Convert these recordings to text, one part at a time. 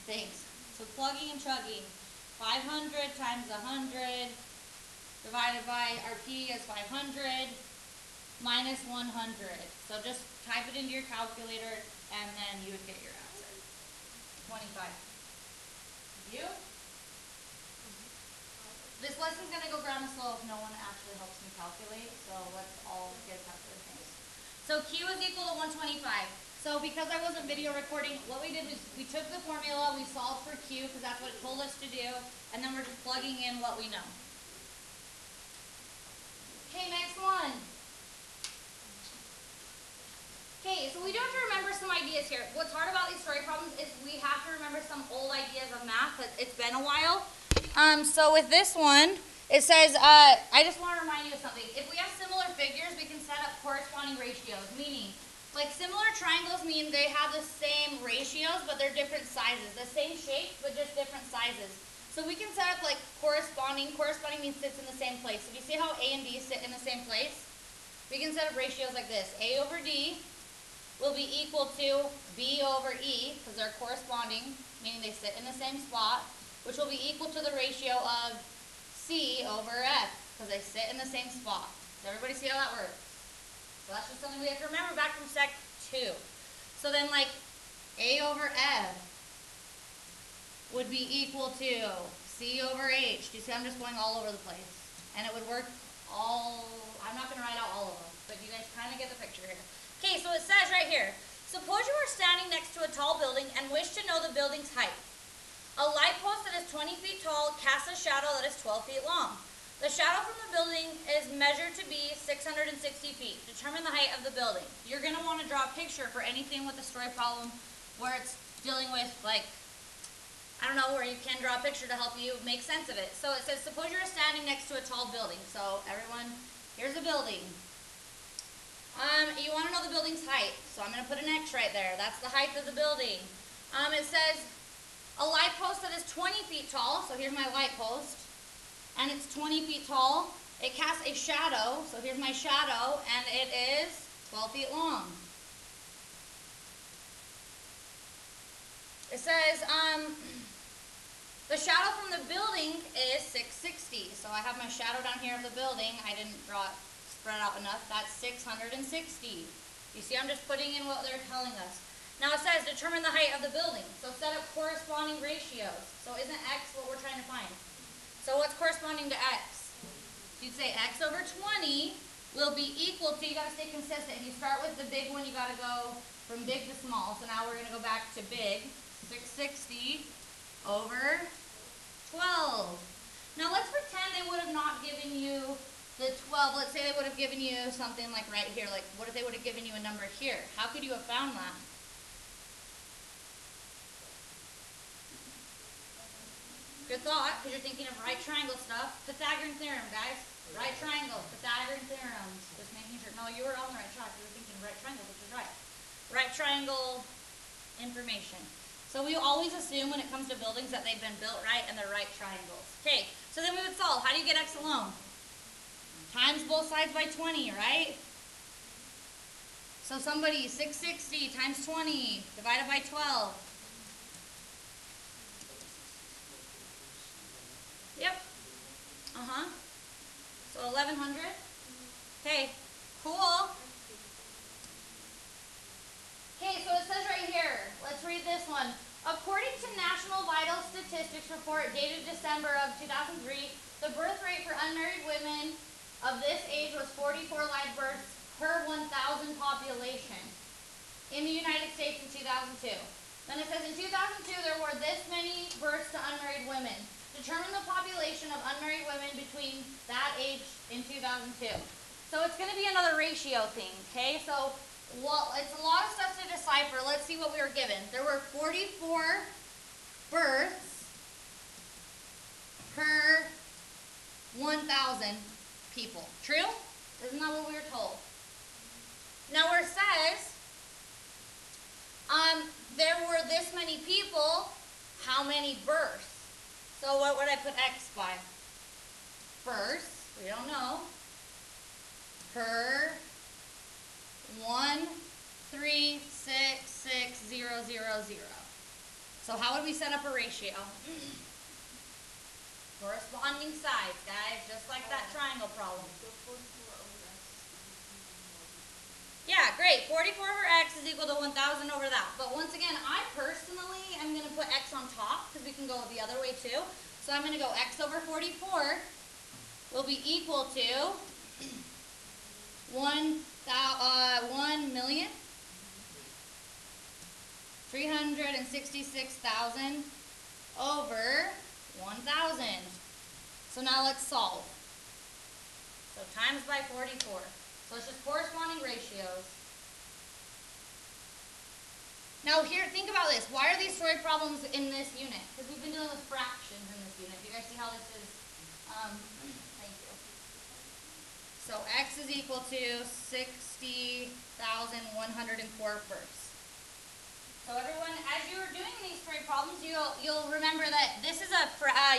Thanks. So plugging and chugging. 500 times 100 divided by our P is 500 minus 100. So just type it into your calculator and then you would get your answer. 25. You? This lesson's going to go ground slow if no one actually helps me calculate. So let's all get a calculator. Thanks. So Q is equal to 125. So because I wasn't video recording, what we did was we took the formula, we solved for Q because that's what it told us to do, and then we're just plugging in what we know. Okay, next one. Okay, so we do have to remember some ideas here. What's hard about these story problems is we have to remember some old ideas of math. It's been a while. So with this one, it says, I just want to remind you of something. If we have similar figures, we can set up corresponding ratios, meaning like similar triangles mean they have the same ratios, but they're different sizes. The same shape, but just different sizes. So we can set up like corresponding. Corresponding means sits in the same place. If you see how A and D sit in the same place, we can set up ratios like this. A over D will be equal to B over E, because they're corresponding, meaning they sit in the same spot, which will be equal to the ratio of C over F, because they sit in the same spot. Does everybody see how that works? So that's just something we have to remember back from Sec 2. So then like A over F would be equal to C over H. Do you see I'm just going all over the place? And it would work all, I'm not going to write out all of them, but you guys kind of get the picture here. Okay, so it says right here, suppose you are standing next to a tall building and wish to know the building's height. A light post that is 20 feet tall casts a shadow that is 12 feet long. The shadow from the building is measured to be 660 feet. Determine the height of the building. You're going to want to draw a picture for anything with a story problem where it's dealing with, like, I don't know, where you can draw a picture to help you make sense of it. So it says, suppose you're standing next to a tall building. So everyone, here's a building. You want to know the building's height. So I'm going to put an X right there. That's the height of the building. It says a light post that is 20 feet tall. So here's my light post. And it's 20 feet tall. It casts a shadow, so here's my shadow, and it is 12 feet long. It says, the shadow from the building is 660. So I have my shadow down here of the building. I didn't draw it spread out enough. That's 660. You see, I'm just putting in what they're telling us. Now it says, determine the height of the building. So set up corresponding ratios. So isn't X what we're trying to find? So what's corresponding to X? You'd say X over 20 will be equal to, you got to stay consistent. If you start with the big one, you got to go from big to small. So now we're going to go back to big. 660 over 12. Now let's pretend they would have not given you the 12. Let's say they would have given you something like right here. Like what if they would have given you a number here? How could you have found that? Good thought, because you're thinking of right triangle stuff. Pythagorean theorem, guys. Right triangle, Pythagorean theorem. Just making sure. No, you were on the right track. You were thinking right triangle, which is right. Right triangle information. So we always assume when it comes to buildings that they've been built right and they're right triangles. Okay, so then we would solve. How do you get X alone? Times both sides by 20, right? So somebody, 660 times 20 divided by 12. Yep. So 1100. Okay, cool. Okay, so it says right here, let's read this one. According to National Vital Statistics report dated December of 2003, the birth rate for unmarried women of this age was 44 live births per 1,000 population in the United States in 2002. Then it says in 2002 there were this many births to unmarried women. Determine the population of unmarried women between that age in 2002. So it's going to be another ratio thing, okay? So well, it's a lot of stuff to decipher. Let's see what we were given. There were 44 births per 1,000 people. True? Isn't that what we were told? Now where it says there were this many people, how many births? So what would I put X by? Births, we don't know, per 1,366,000. So how would we set up a ratio? Corresponding sides, guys, just like that triangle problem. Yeah, great. 44 over x is equal to 1,000 over that. But once again, I personally am going to put x on top because we can go the other way too. So I'm going to go x over 44 will be equal to 1,366,000 over 1,000. So now let's solve. So times by 44. So it's just corresponding ratios. Now here, think about this. Why are these story problems in this unit? Because we've been dealing with fractions in this unit. Do you guys see how this is? Thank you. So x is equal to 60,104 first. So everyone, as you are doing these story problems, you'll remember that this is a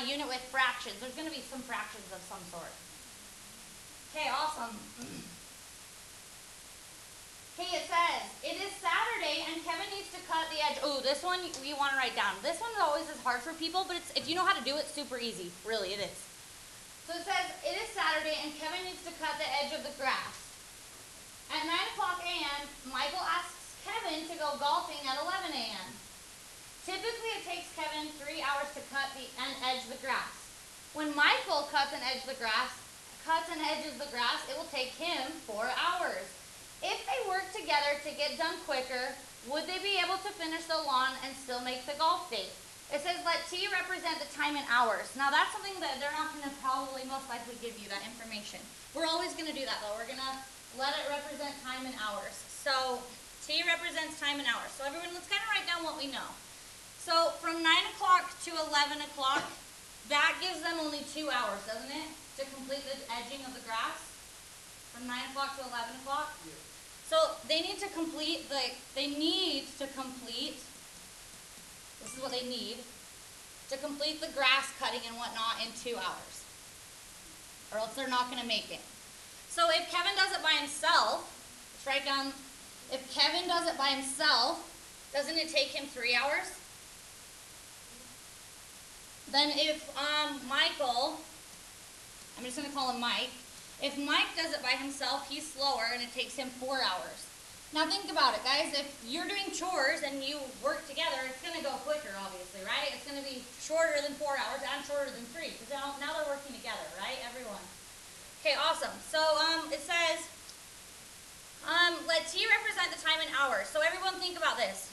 unit with fractions. There's going to be some fractions of some sort. Okay, awesome. Okay, it says, it is Saturday and Kevin needs to cut the edge. Oh, this one you want to write down. This one always is hard for people, but if you know how to do it, super easy. Really, it is. So it says, it is Saturday and Kevin needs to cut the edge of the grass. At 9 o'clock a.m., Michael asks Kevin to go golfing at 11 a.m. Typically, it takes Kevin 3 hours to cut and edge the grass. When Michael cuts and edges the grass, it will take him 4 hours. If they work together to get done quicker, would they be able to finish the lawn and still make the golf date? It says let T represent the time in hours. Now that's something that they're not going to probably most likely give you that information. We're always going to do that though. We're going to let it represent time in hours. So T represents time in hours. So everyone, let's kind of write down what we know. So from 9 o'clock to 11 o'clock, that gives them only 2 hours, doesn't it? To complete the edging of the grass. From 9 o'clock to 11 o'clock? Yeah. So they need to complete, this is what they need, to complete the grass cutting and whatnot in 2 hours. Or else they're not going to make it. So if Kevin does it by himself, let's write down, if Kevin does it by himself, doesn't it take him 3 hours? Then if Michael, I'm just going to call him Mike, if Mike does it by himself, he's slower and it takes him 4 hours. Now think about it, guys. If you're doing chores and you work together, it's going to go quicker, obviously, right? It's going to be shorter than 4 hours and shorter than 3, because now they're working together, right, everyone? Okay, awesome. So it says, let T represent the time in hours. So everyone think about this.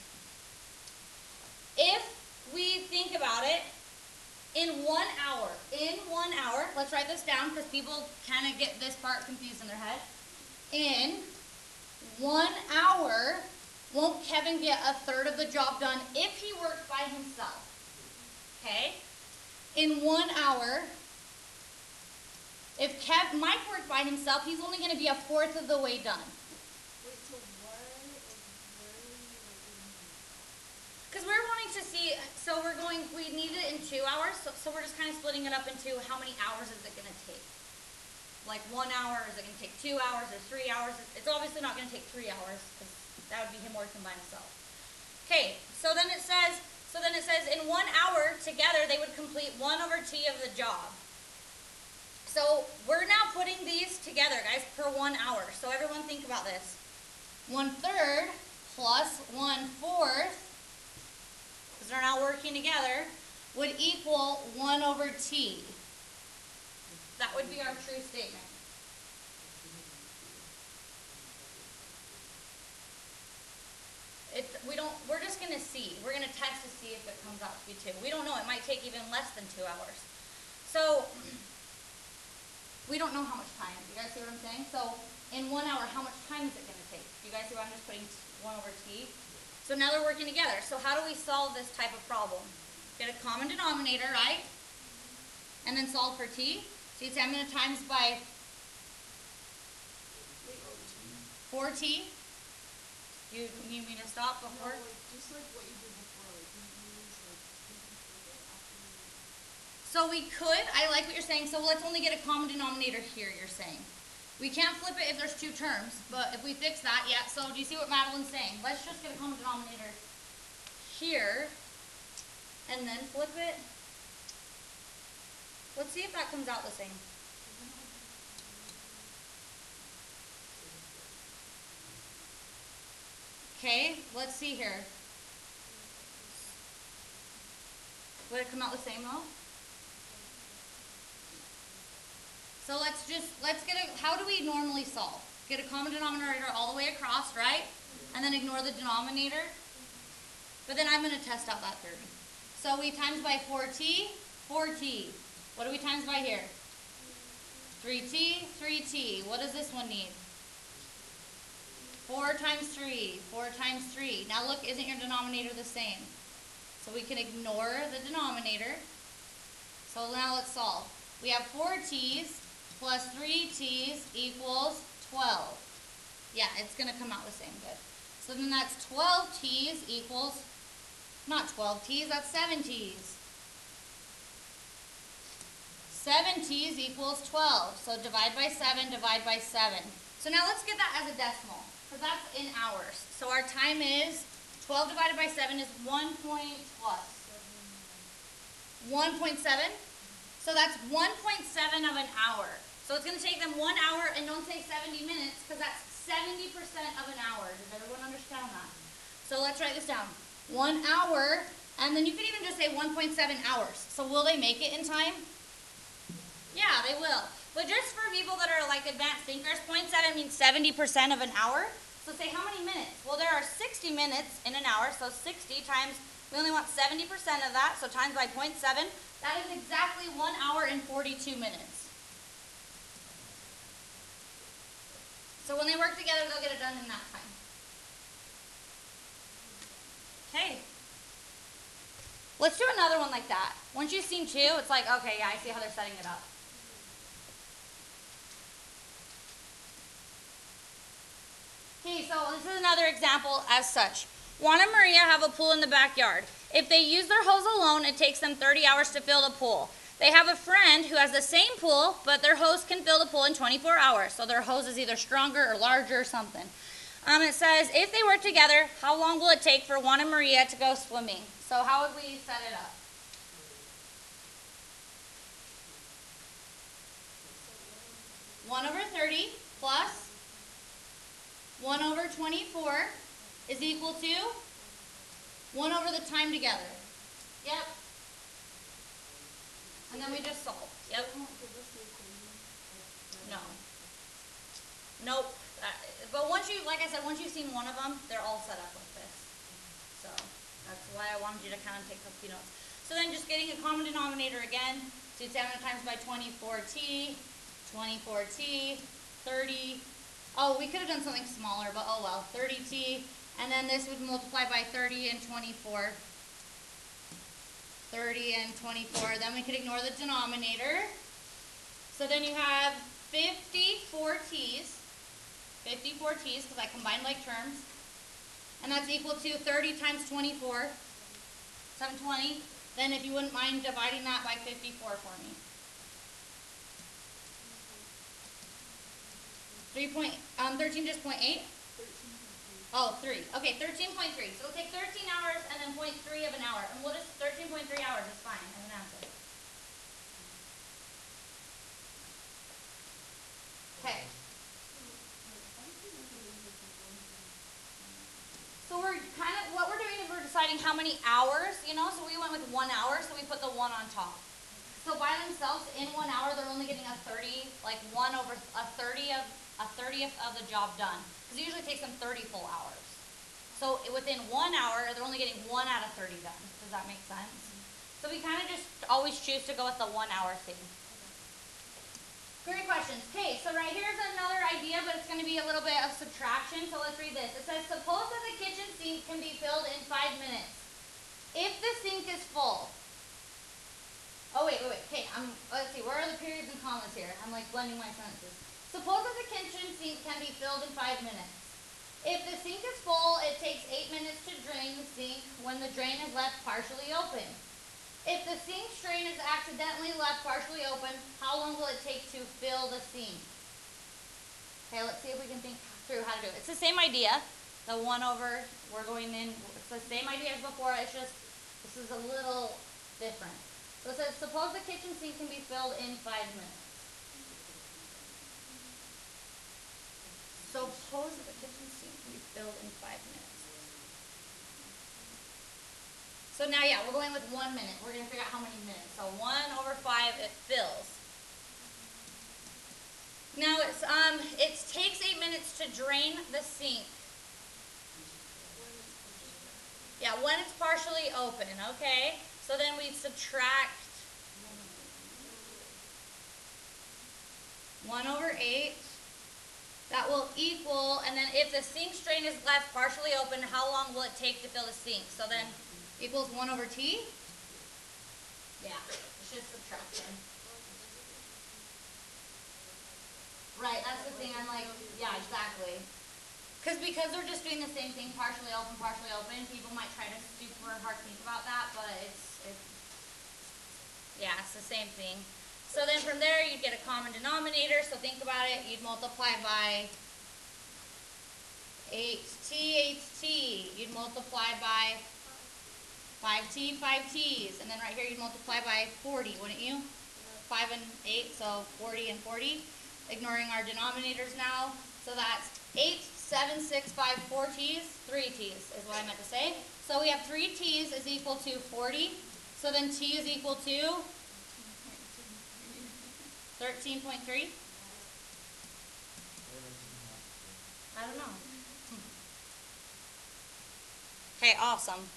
If we think about it, in 1 hour, let's write this down because people kind of get this part confused in their head. In 1 hour, won't Kevin get a third of the job done if he works by himself? Okay? In 1 hour, if Mike worked by himself, he's only going to be a fourth of the way done. Wait, so why Because we're wanting to see, so we need it in 2 hours, so we're just kind of splitting it up into how many hours is it going to take. Like 1 hour, is it going to take 2 hours or 3 hours? It's obviously not going to take 3 hours, because that would be him working by himself. Okay, so then it says in 1 hour together they would complete 1 over T of the job. So we're now putting these together, guys, per 1 hour. So everyone think about this. 1/3 plus 1/4, because they're now working together, would equal 1 over T. That would be our true statement. We're just going to see. We're going to test to see if it comes out to be 2. We don't know. It might take even less than 2 hours. So we don't know how much time. Do you guys see what I'm saying? So in 1 hour, how much time is it going to take? Do you guys see why I'm just putting 1 over T? So now they're working together. So how do we solve this type of problem? Get a common denominator, right? And then solve for T. So you'd say I'm going to times by 4T. You need me to stop before? No, just like what you did before. Like you use after. So we could, I like what you're saying, so let's only get a common denominator here, you're saying. We can't flip it if there's 2 terms, but if we fix that, yeah, so do you see what Madeline's saying? Let's just get a common denominator here. and then flip it. Let's see if that comes out the same. Okay, let's see here. Would it come out the same though? So let's get a, how do we normally solve? Get a common denominator all the way across, right? And then ignore the denominator. But then I'm going to test out that 30. So we times by 4t, 4t. What do we times by here? 3t, 3t. What does this one need? 4 times 3, 4 times 3. Now look, isn't your denominator the same? So we can ignore the denominator. So now let's solve. We have 4t's plus 3t's equals 12. Yeah, it's going to come out the same. Good. So then that's 12t's equals, not 12t's, that's 7t's. 7t's equals 12. So divide by 7, divide by 7. So now let's get that as a decimal, because that's in hours. So our time is 12 divided by 7 is 1 point what? 1.7? So that's 1.7 of an hour. So it's going to take them 1 hour, and don't say 70 minutes, because that's 70% of an hour. Does everyone understand that? So let's write this down. 1 hour, and then you could even just say 1.7 hours. So will they make it in time? Yeah, they will. But just for people that are like advanced thinkers, 0.7 means 70% of an hour. So say how many minutes? Well, there are 60 minutes in an hour, so 60 times, we only want 70% of that, so times by 0.7, that is exactly 1 hour and 42 minutes. So when they work together, they'll get it done in that time. Okay. Let's do another one like that. Once you've seen 2, it's like, okay, yeah, I see how they're setting it up. Okay, so this is another example as such. Juan and Maria have a pool in the backyard. If they use their hose alone, it takes them 30 hours to fill the pool. They have a friend who has the same pool, but their hose can fill the pool in 24 hours. So their hose is either stronger or larger or something. It says, if they work together, how long will it take for Juan and Maria to go swimming? So how would we set it up? One over 30 plus 1 over 24 is equal to 1 over the time together. Yep. And then we just solve. Yep. No. Nope. But once you, like I said, once you've seen one of them, they're all set up like this. So that's why I wanted you to kind of take a few notes. So then just getting a common denominator again. So 7 times by 24t, 24t, 30. Oh, we could have done something smaller, but oh well, 30t. And then this would multiply by 30 and 24. 30 and 24. Then we could ignore the denominator. So then you have 54t's. 54t's, because I combined like terms. And that's equal to 30 times 24. 720. Then if you wouldn't mind dividing that by 54 for me. 13 just 0.8? Oh, 3. Okay, 13.3. So it'll take 13 hours and then 0.3 of an hour. And what is 13.3 hours? Is fine as an answer. Okay. So we're kind of, what we're doing is we're deciding how many hours, you know, so we went with 1 hour, so we put the 1 on top. So by themselves, in 1 hour, they're only getting a 30, like 1 over a 30th of the job done. Because it usually takes them 30 full hours. So within 1 hour, they're only getting 1 out of 30 done. Does that make sense? So we kind of just always choose to go with the 1 hour thing. Great questions. Okay, so right here's another idea, but it's going to be a little bit of subtraction. So let's read this. It says, suppose that the kitchen sink can be filled in 5 minutes. If the sink is full. Oh, wait. Okay, let's see. Where are the periods and commas here? I'm like blending my sentences. Suppose that the kitchen sink can be filled in 5 minutes. If the sink is full, it takes 8 minutes to drain the sink when the drain is left partially open. If the sink drain is accidentally left partially open, how long will it take to fill the sink? Okay, let's see if we can think through how to do it. It's the same idea. The 1 over, we're going in, it's the same idea as before. It's just This is a little different. So it says, suppose the kitchen sink can be filled in 5 minutes. Suppose that the kitchen sink can be filled in 5 minutes. So now, yeah, we're going with 1 minute. We're going to figure out how many minutes. So 1/5, it fills. Now it takes 8 minutes to drain the sink. Yeah, when it's partially open, okay? So then we subtract 1/8. That will equal, and then if the sink drain is left partially open, how long will it take to fill the sink? So then equals 1/t? Yeah, it's just subtraction. Right, that's the thing, I'm like, yeah, exactly. Because they're just doing the same thing, partially open, people might try to super hard think about that, but yeah, it's the same thing. So then from there, you'd get a common denominator, so think about it, you'd multiply by 8t, you'd multiply by 5t, 5t's, and then right here you'd multiply by 40, wouldn't you? 5 and 8, so 40 and 40. Ignoring our denominators now, so that's 8, 7, 6, 5, 4 t's, 3 t's is what I meant to say. So we have 3 t's is equal to 40, so then t is equal to 13.3? I don't know. Okay, awesome.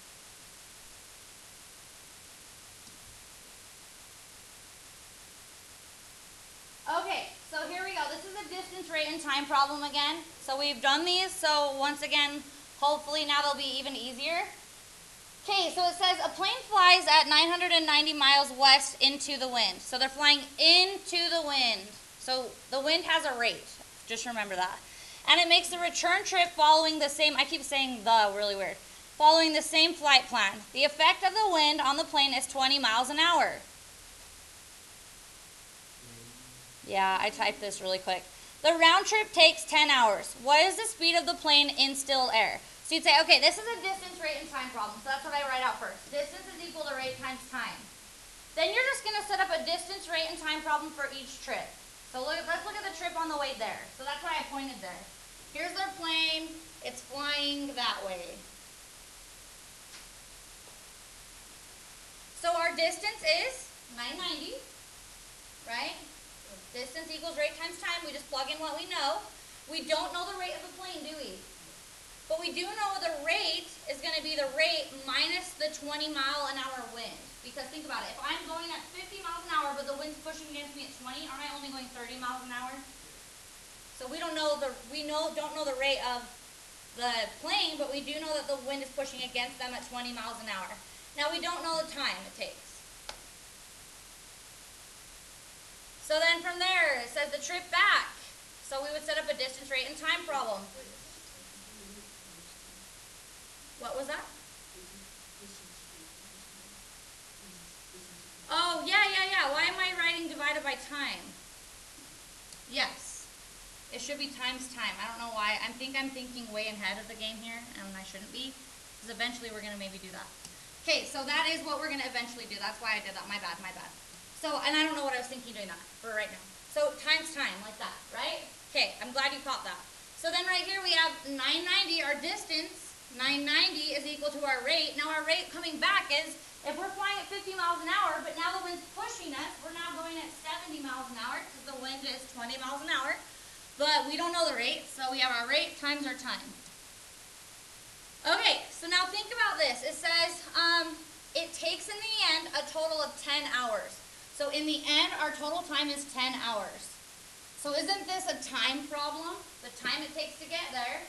Okay, so here we go. This is a distance, rate, and time problem again. So we've done these, so once again, hopefully now they'll be even easier. Okay, so it says a plane flies at 990 miles west into the wind. So they're flying into the wind. So the wind has a rate. Just remember that. And it makes the return trip following the same, I keep saying the, really weird, following the same flight plan. The effect of the wind on the plane is 20 miles an hour. Yeah, I typed this really quick. The round trip takes 10 hours. What is the speed of the plane in still air? So you'd say, okay, this is a distance, rate, and time problem. So that's what I write out first. Distance is equal to rate times time. Then you're just going to set up a distance, rate, and time problem for each trip. So let's look at the trip on the way there. So that's why I pointed there. Here's their plane. It's flying that way. So our distance is 990, right? Distance equals rate times time. We just plug in what we know. We don't know the rate of the plane, do we? But we do know the rate is going to be the rate minus the 20-mile-an-hour wind. Because think about it. If I'm going at 50 miles an hour, but the wind's pushing against me at 20, aren't I only going 30 miles an hour? So we don't know the rate of the plane, but we do know that the wind is pushing against them at 20 miles an hour. Now we don't know the time it takes. So then from there, it says the trip back. So we would set up a distance, rate, and time problem. What was that? Oh, yeah. Why am I writing divided by time? Yes. It should be times time. I don't know why. I think I'm thinking way ahead of the game here, and I shouldn't be. Because eventually we're going to maybe do that. Okay, so that is what we're going to eventually do. That's why I did that. My bad. So, and I don't know what I was thinking doing that for right now. So times time, like that, right? Okay, I'm glad you caught that. So then right here we have 990, our distance. 990 is equal to our rate. Now our rate coming back is, if we're flying at 50 miles an hour, but now the wind's pushing us, we're now going at 70 miles an hour because the wind is 20 miles an hour. But we don't know the rate, so we have our rate times our time. Okay, so now think about this. It says it takes in the end a total of 10 hours. So in the end, our total time is 10 hours. So isn't this a time problem? The time it takes to get there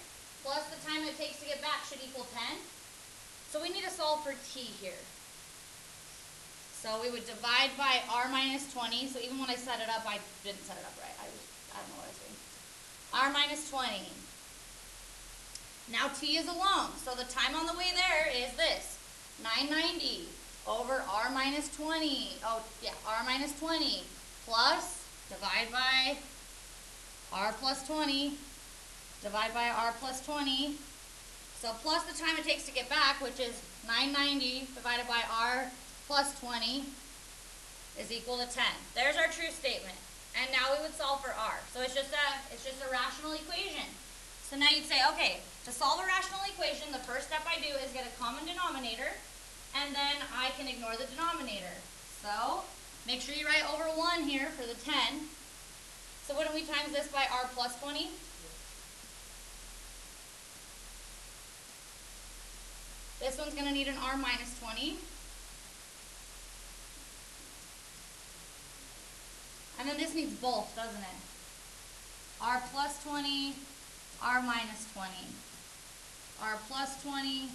plus the time it takes to get back should equal 10. So we need to solve for t here. So we would divide by r minus 20. So even when I set it up, I didn't set it up right. I don't know what I was doing. R minus 20. Now t is alone. So the time on the way there is this. 990 over r minus 20. Oh, yeah, r minus 20 plus divide by r plus 20. Divide by r plus 20. So plus the time it takes to get back, which is 990 divided by r plus 20 is equal to 10. There's our true statement. And now we would solve for r. So it's just a rational equation. So now you'd say, okay, to solve a rational equation, the first step I do is get a common denominator, and then I can ignore the denominator. So make sure you write over 1 here for the 10. So wouldn't we times this by r plus 20? This one's going to need an r minus 20. And then this needs both, doesn't it? R plus 20, R minus 20. R plus 20,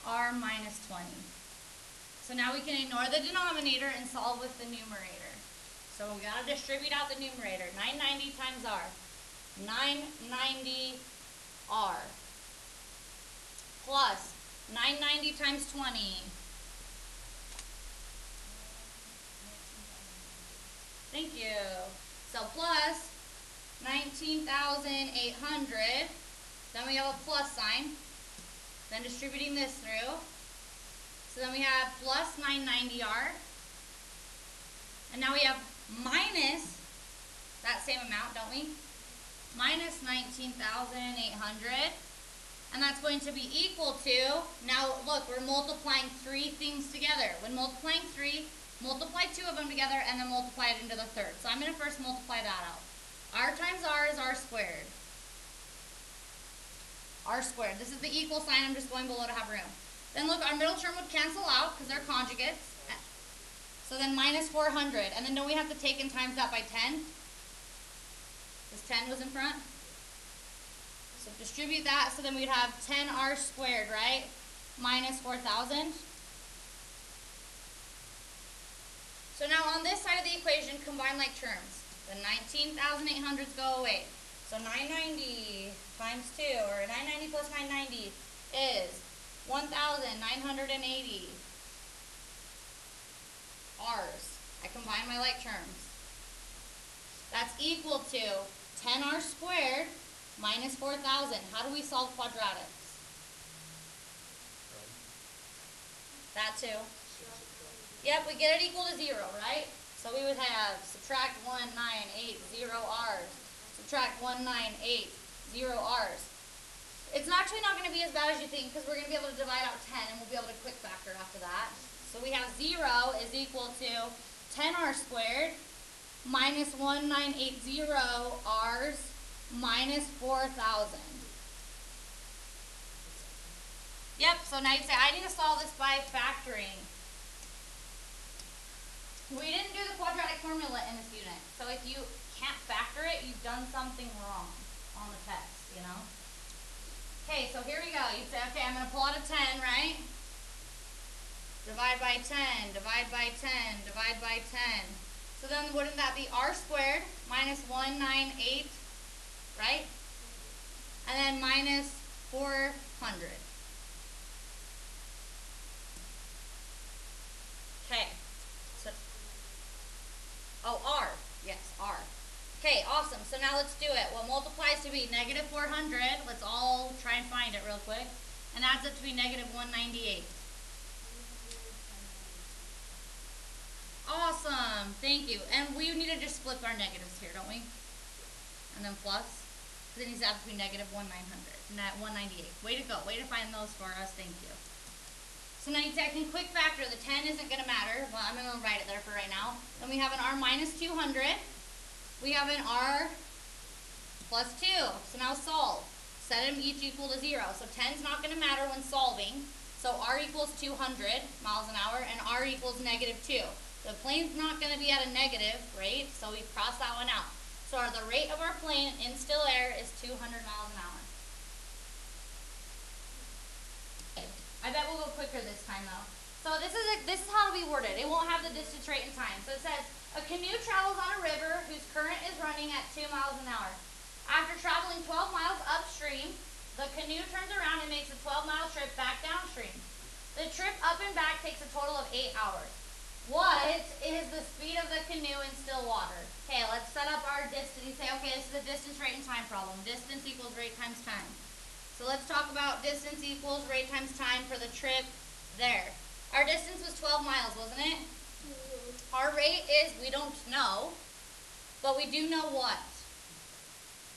R minus 20. So now we can ignore the denominator and solve with the numerator. So we got to distribute out the numerator. 990 times R. 990 R. Plus 990 times 20. Thank you. So plus 19,800. Then we have a plus sign. Then distributing this through. So then we have plus 990R. And now we have minus that same amount, don't we? Minus 19,800. And that's going to be equal to, now look, we're multiplying 3 things together. When multiplying 3, multiply 2 of them together and then multiply it into the third. So I'm going to first multiply that out. R times R is R squared. R squared. This is the equal sign. I'm just going below to have room. Then look, our middle term would cancel out because they're conjugates. So then minus 400. And then don't we have to take and times that by 10? This 10 was in front. So distribute that. So then we'd have 10R squared, right? Minus 4,000. So now on this side of the equation, combine like terms. The 19,800s go away. So 990 times 2, or 990 plus 990 is 1,980 R's. I combine my like terms. That's equal to 10R squared minus 4,000. How do we solve quadratics? That too. Yep, we get it equal to 0, right? So we would have subtract 1980 R's. Subtract 1980 R's. It's actually not going to be as bad as you think because we're going to be able to divide out 10 and we'll be able to quick factor after that. So we have 0 is equal to 10R squared minus 1980 R's minus 4,000. Yep, so now you say, I need to solve this by factoring. We didn't do the quadratic formula in this unit. So if you can't factor it, you've done something wrong on the test, you know? Okay, so here we go. You'd say, okay, I'm going to pull out a 10, right? Divide by 10, divide by 10, divide by 10. So then wouldn't that be R squared minus 198, right? And then minus 400. Okay. So, oh, R. Yes, R. Okay, awesome. So now let's do it. What multiplies to be negative 400, let's all try and find it real quick, and adds up to be negative 198. Awesome. Thank you. And we need to just flip our negatives here, don't we? And then plus. Because it needs to have to be negative 198. Way to go. Way to find those for us. Thank you. So now you say I can quick factor. The 10 isn't going to matter. Well, I'm going to write it there for right now. Then we have an R minus 200. We have an R plus 2. So now solve. Set them each equal to 0. So 10 is not going to matter when solving. So R equals 200 miles an hour and R equals negative 2. The plane's not going to be at a negative rate, so we cross that one out. So the rate of our plane in still air is 200 miles an hour. Okay. I bet we'll go quicker this time though. So this is how it'll be worded. It won't have the distance, rate, and time. So it says, a canoe travels on a river whose current is running at 2 miles an hour. After traveling 12 miles upstream, the canoe turns around and makes a 12-mile trip back downstream. The trip up and back takes a total of 8 hours. What is the speed of the canoe in still water? Okay, let's set up our distance and say, okay, this is a distance, rate, and time problem. Distance equals rate times time. So let's talk about distance equals rate times time for the trip there. Our distance was 12 miles, wasn't it? Our rate is, we don't know, but we do know what?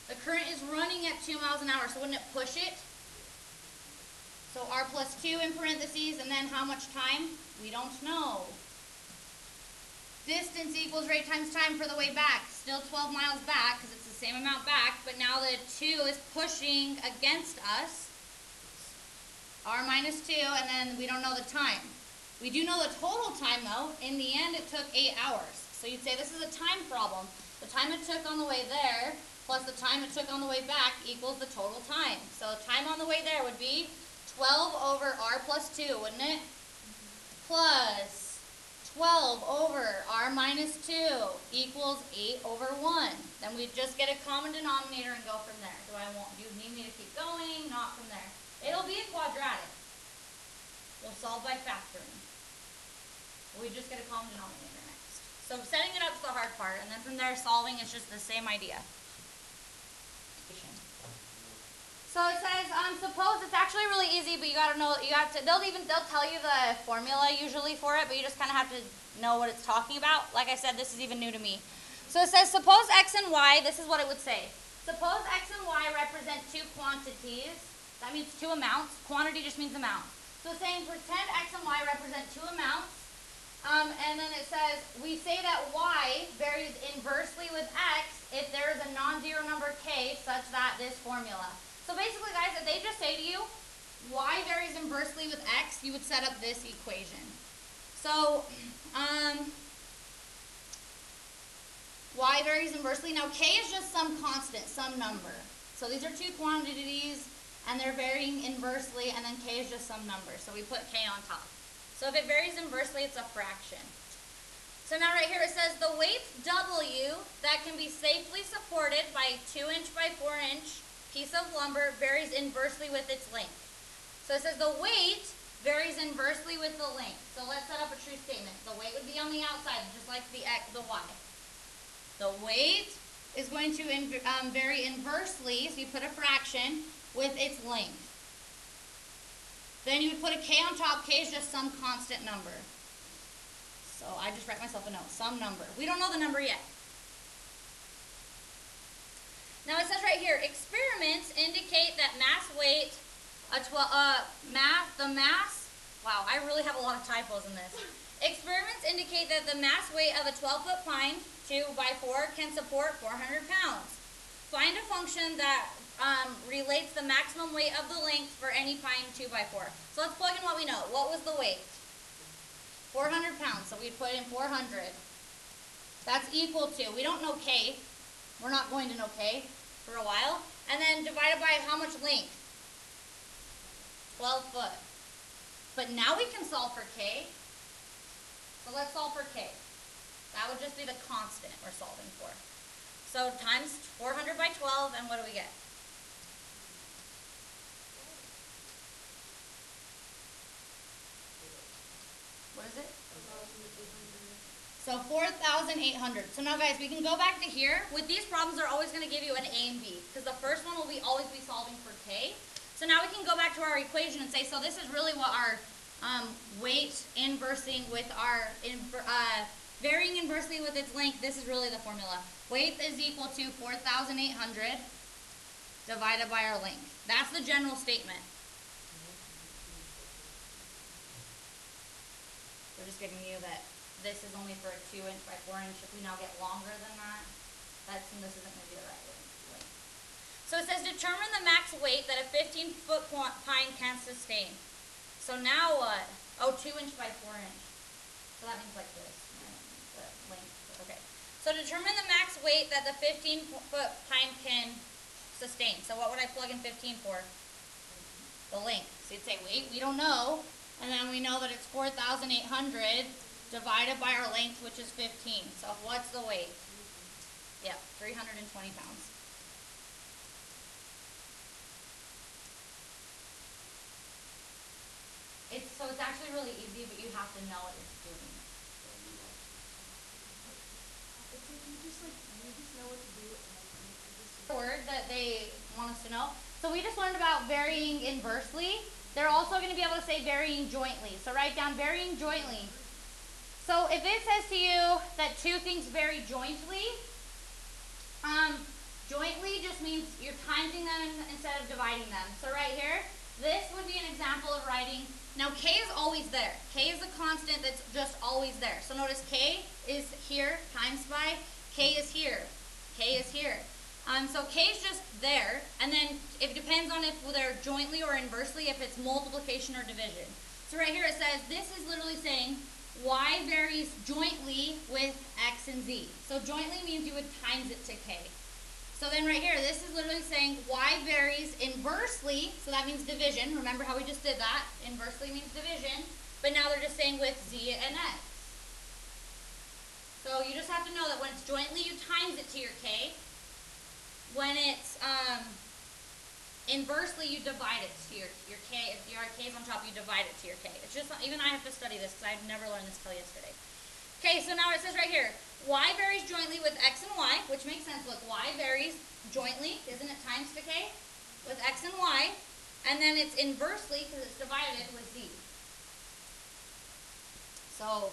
The current is running at 2 miles an hour, so wouldn't it push it? So R plus 2 in parentheses, and then how much time? We don't know. Distance equals rate times time for the way back. Still 12 miles back, because it's the same amount back, but now the 2 is pushing against us. R minus 2, and then we don't know the time. We do know the total time, though. In the end, it took 8 hours. So you'd say this is a time problem. The time it took on the way there plus the time it took on the way back equals the total time. So time on the way there would be 12 over R plus 2, wouldn't it? Plus 12 over R minus 2 equals 8 over 1. Then we just get a common denominator and go from there. Do you need me to keep going? Not from there. It'll be a quadratic. We'll solve by factoring. We just get a common denominator next. So setting it up is the hard part, and then from there solving is just the same idea. So it says, suppose it's actually really easy, but you gotta know, they'll tell you the formula usually for it, but you just kind of have to know what it's talking about. Like I said, this is even new to me. So it says, suppose X and Y, this is what it would say. Suppose X and Y represent two quantities. That means two amounts. Quantity just means amount. So it's saying pretend X and Y represent two amounts. And then it says, we say that Y varies inversely with X if there is a non-zero number K such that this formula. So basically, guys, if they just say to you, Y varies inversely with X, you would set up this equation. So, Y varies inversely. Now, K is just some constant, some number. So these are two quantities, and they're varying inversely, and then K is just some number. So we put K on top. So if it varies inversely, it's a fraction. So now right here it says the weight W that can be safely supported by a 2-inch by 4-inch piece of lumber varies inversely with its length. So it says the weight varies inversely with the length. So let's set up a true statement. The weight would be on the outside, just like the X, the Y. The weight is going to vary inversely, so you put a fraction, with its length. Then you would put a K on top. K is just some constant number. So I just write myself a note, some number. We don't know the number yet. Now it says right here, experiments indicate that wow, I really have a lot of typos in this. Experiments indicate that the mass weight of a 12-foot pine, 2x4, can support 400 pounds. Find a function that relates the maximum weight of the length for any pine 2x4. So let's plug in what we know. What was the weight? 400 pounds, so we'd put in 400. That's equal to, we don't know K. We're not going to know K for a while. And then divided by how much length? 12 foot. But now we can solve for K. So let's solve for K. That would just be the constant we're solving for. So times 400 by 12, and what do we get? What is it? So 4,800. So now guys, we can go back to here. With these problems, they're always going to give you an A and B, because the first one will always be solving for K. So now we can go back to our equation and say, so this is really what our weight inversing with our, varying inversely with its length, this is really the formula. Weight is equal to 4,800 divided by our length. That's the general statement. We're just giving you that this is only for a 2-inch by 4-inch. If we now get longer than that, this isn't going to be the right length. So it says determine the max weight that a 15-foot pine can sustain. So now what? Oh, 2-inch by 4-inch. So that means like this. The length. Okay. So determine the max weight that the 15-foot pine can sustain. So what would I plug in 15 for? The length. So you'd say weight, we don't know. And then we know that it's 4,800 divided by our length, which is 15. So what's the weight? Yeah, 320 pounds. So it's actually really easy, but you have to know what it's doing. It's like you just know what to do. Word that they want us to know. So we just learned about varying inversely. They're also going to be able to say varying jointly. So write down varying jointly. So if it says to you that two things vary jointly, jointly just means you're timesing them instead of dividing them. So right here, this would be an example of writing. Now K is always there. K is a constant that's just always there. So notice K is here times by, K is here, K is here. So K is just there, and then it depends on if they're jointly or inversely, if it's multiplication or division. So right here it says, this is literally saying Y varies jointly with X and Z. So jointly means you would times it to K. So then right here, this is literally saying Y varies inversely, so that means division. Remember how we just did that? Inversely means division, but now they're just saying with Z and X. So you just have to know that when it's jointly, you times it to your K. When it's inversely, you divide it to your K. If your K is on top, you divide it to your K. It's just, even I have to study this because I've never learned this till yesterday. Okay, so now it says right here, Y varies jointly with X and Y, which makes sense. Look, Y varies jointly, isn't it, times to K, with X and Y, and then it's inversely, because it's divided, with Z. So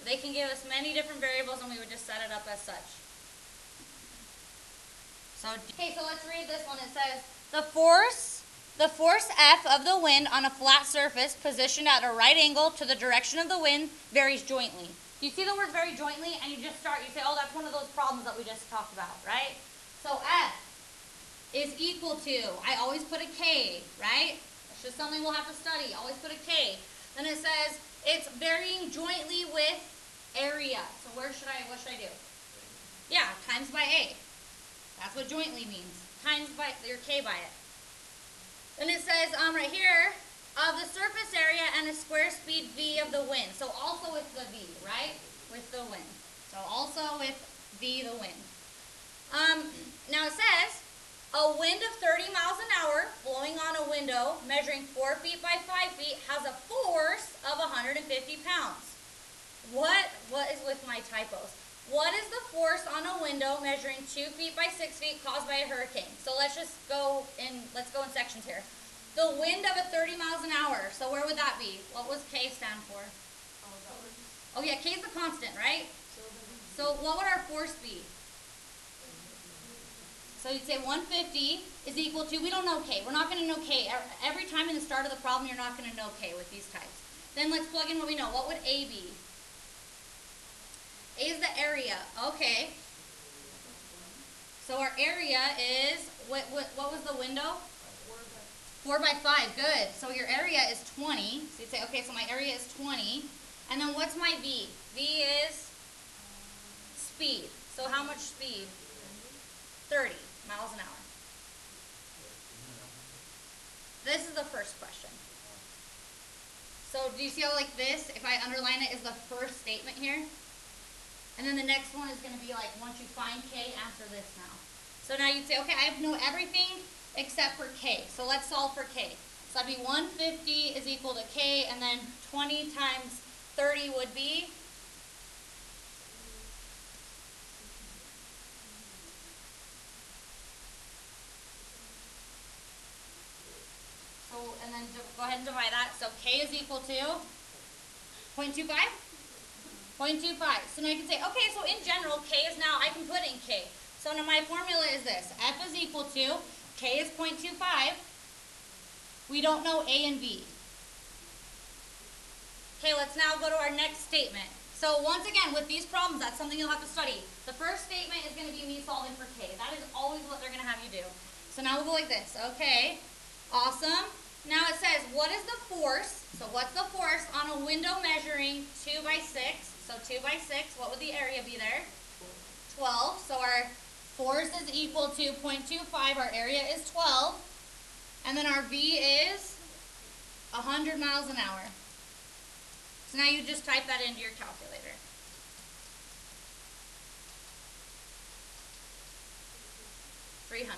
they can give us many different variables, and we would just set it up as such. So, okay, so let's read this one. It says, the force F of the wind on a flat surface positioned at a right angle to the direction of the wind varies jointly. You see the word vary jointly, and you just start, you say, oh, that's one of those problems that we just talked about, right? So F is equal to, I always put a K, right? It's just something we'll have to study. Always put a K. Then it says, it's varying jointly with area. So what should I do? Yeah, times by A. That's what jointly means. Times by your K by it. Then it says right here, of the surface area and a square speed V of the wind. So also with the V, right? With the wind. So also with V, the wind. Now it says, a wind of 30 miles an hour blowing on a window measuring 4 feet by 5 feet has a force of 150 pounds. What is with my typos? What is the force on a window measuring 2 feet by 6 feet caused by a hurricane? So let's go in sections here. The wind of 30 miles an hour. So where would that be? What was K stand for? Oh yeah, K is the constant, right? So what would our force be? So you'd say 150 is equal to, we don't know K. We're not going to know K. Every time in the start of the problem, you're not going to know K with these types. Then let's plug in what we know. What would A be? A is the area. Okay. So our area is, what was the window? 4 by 5. Good. So your area is 20. So you'd say, okay, so my area is 20. And then what's my V? V is speed. So how much speed? 30 miles an hour. This is the first question. So do you see how like this, if I underline it, is the first statement here? And then the next one is going to be like, once you find K, answer this now. So now you'd say, okay, I know everything except for K. So let's solve for K. So that'd be 150 is equal to K, and then 20 times 30 would be? So, and then go ahead and divide that. So K is equal to 0.25? 0.25. So now you can say, okay, so in general, K is now, I can put in K. So now my formula is this. F is equal to, K is 0.25. We don't know A and B. Okay, let's now go to our next statement. So once again, with these problems, that's something you'll have to study. The first statement is going to be me solving for K. That is always what they're going to have you do. So now we'll go like this. Okay, awesome. Now it says, what is the force? So what's the force on a window measuring 2 by 6? So 2 by 6, what would the area be there? 12. So our force is equal to 0.25. Our area is 12. And then our V is 100 miles an hour. So now you just type that into your calculator. $300.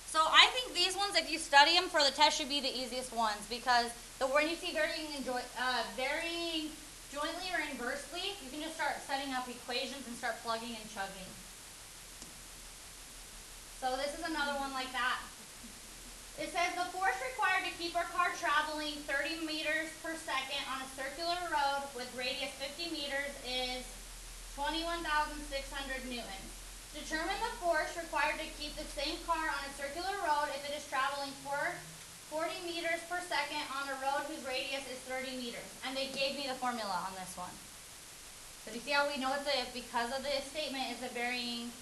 So I think these ones, if you study them for the test, should be the easiest ones, because when you see varying jointly or inversely, you can just start setting up equations and start plugging and chugging. So this is another one like that. It says the force required to keep our car traveling 30 meters per second on a circular road with radius 50 meters is 21,600 newtons. Determine the force required to keep the same car on a circular road if it is traveling 40 meters per second on a road whose radius is 30 meters. And they gave me the formula on this one. So do you see how we know it's a, because of the statement, it's a varying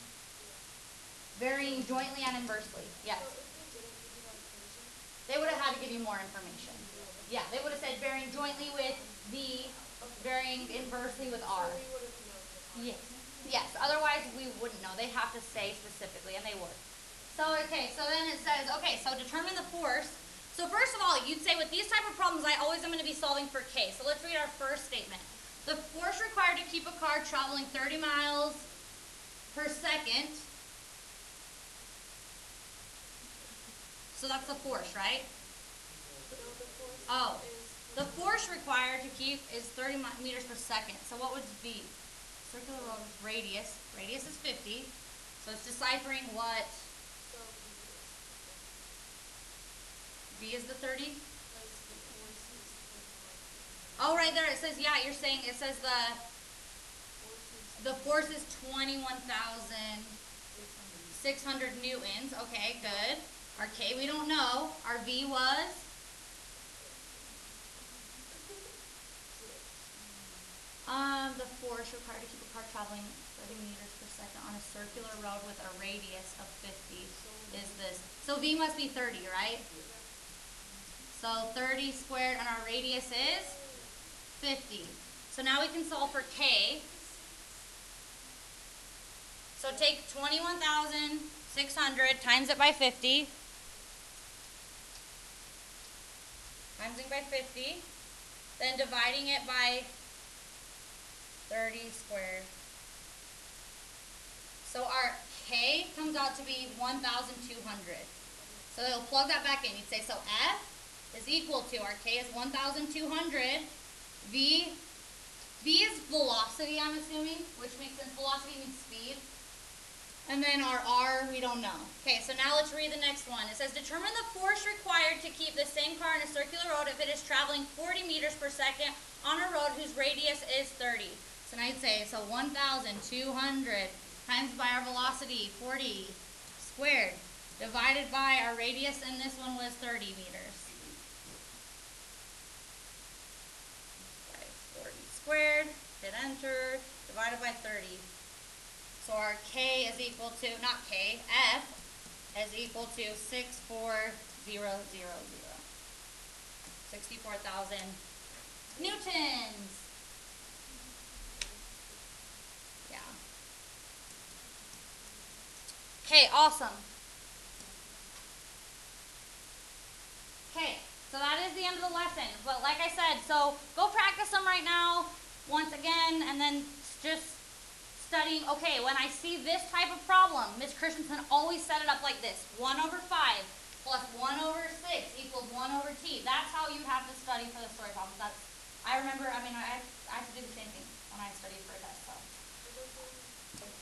jointly and inversely. Yes. They would have had to give you more information. Yeah, they would have said varying jointly with V, varying inversely with R. Yes. Yes, otherwise we wouldn't know. They have to say specifically, and they would. So, okay, so then it says, okay, so determine the force. So first of all, you'd say with these type of problems, I always am going to be solving for K. So let's read our first statement. The force required to keep a car traveling 30 miles per second. So that's the force, right? Oh, the force required to keep is 30 meters per second. So what would V? Circular road with radius. Radius is 50. So it's deciphering what? V is the 30? Oh, right there. It says, yeah, you're saying, it says the force is 21,600 newtons. Okay, good. Our K we don't know. Our V was? The force required to keep a car traveling 30 meters per second on a circular road with a radius of 50 is this. So V must be 30, right? So 30 squared, and our radius is 50. So now we can solve for K. So take 21,600 times it by 50. Times it by 50. Then dividing it by 30 squared. So our K comes out to be 1,200. So they'll plug that back in. You'd say, so F is equal to, our K is 1,200. V is velocity, I'm assuming, which makes sense. Velocity means speed. And then our R, we don't know. Okay, so now let's read the next one. It says, determine the force required to keep the same car on a circular road if it is traveling 40 meters per second on a road whose radius is 30. So now you'd say, so 1,200 times by our velocity, 40 squared, divided by our radius, and this one was 30 meters. 40 squared, hit enter, divided by 30. So our K is equal to, not K, F is equal to 64,000. 64,000 newtons. Yeah. Okay, awesome. Okay, so that is the end of the lesson. But like I said, so go practice them right now once again, and then just studying, okay, when I see this type of problem, Ms. Christensen always set it up like this. 1 over 5 plus 1 over 6 equals 1 over t. That's how you have to study for the story problems. I remember, I have to do the same thing when I studied for a test.